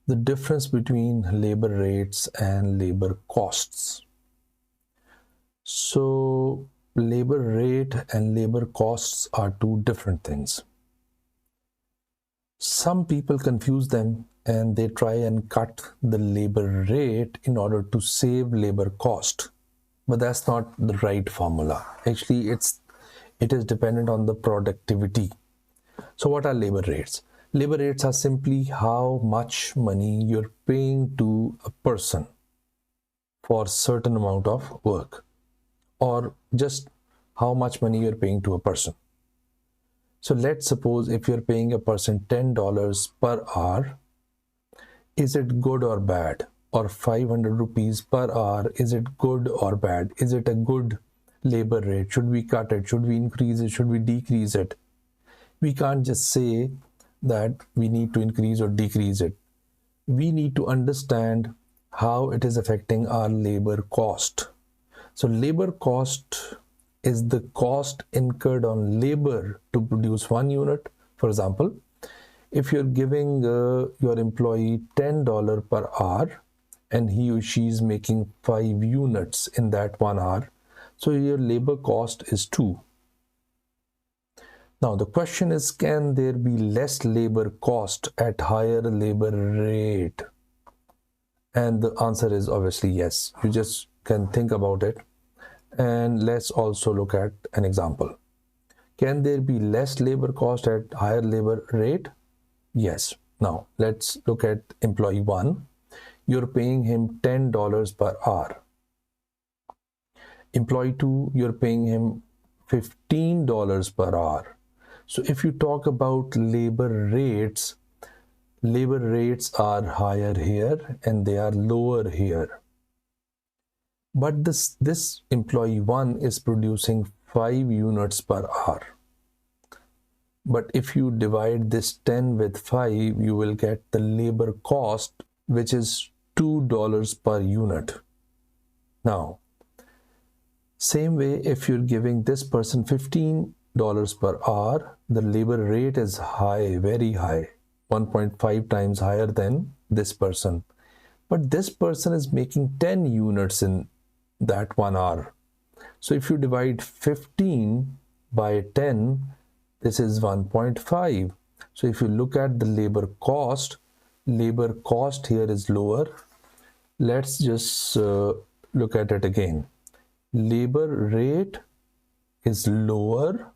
the difference between labor rates and labor costs. So labor rate and labor costs are two different things. Some people confuse them and they try and cut the labor rate in order to save labor cost. But that's not the right formula. Actually, it is dependent on the productivity. So what are labor rates? Labor rates are simply how much money you're paying to a person for a certain amount of work, or just how much money you're paying to a person. So let's suppose if you're paying a person $10 per hour, is it good or bad? Or 500 rupees per hour, is it good or bad? Is it a good labor rate? Should we cut it? Should we increase it? Should we decrease it? We can't just say that we need to increase or decrease it. We need to understand how it is affecting our labor cost. So labor cost is the cost incurred on labor to produce one unit. For example, if you're giving your employee $10 per hour and he or she is making 5 units in that 1 hour, so your labor cost is 2. Now the question is, can there be less labor cost at higher labor rate? And the answer is obviously yes. You just can think about it. And let's also look at an example. Can there be less labor cost at higher labor rate? Yes. Now let's look at employee 1. You're paying him $10 per hour. Employee 2, you're paying him $15 per hour. So if you talk about labor rates are higher here and they are lower here. But this employee 1 is producing 5 units per hour. But if you divide this 10 with 5, you will get the labor cost, which is $2 per unit. Now, same way, if you're giving this person $15 per hour, the labor rate is high, very high, 1.5 times higher than this person. But this person is making 10 units in that 1 hour. So if you divide 15 by 10, this is 1.5. So if you look at the labor cost here is lower. Let's just look at it again. Labor rate is lower,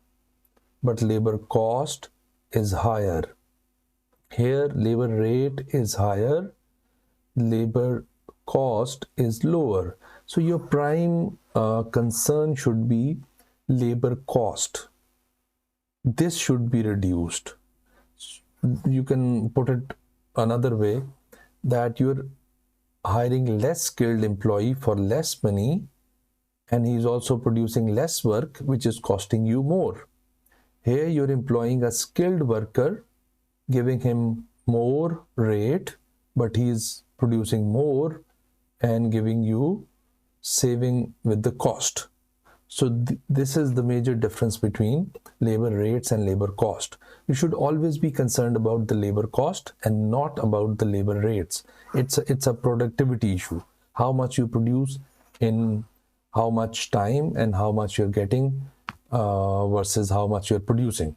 but labor cost is higher. Here labor rate is higher, labor cost is lower. So your prime concern should be labor cost. This should be reduced. You can put it another way, that you're hiring less skilled employee for less money, and he's also producing less work, which is costing you more. Here you're employing a skilled worker, giving him more rate, but he's producing more and giving you saving with the cost. So this is the major difference between labor rates and labor cost. You should always be concerned about the labor cost and not about the labor rates. It's a productivity issue. How much you produce in how much time and how much you're getting versus how much you're producing.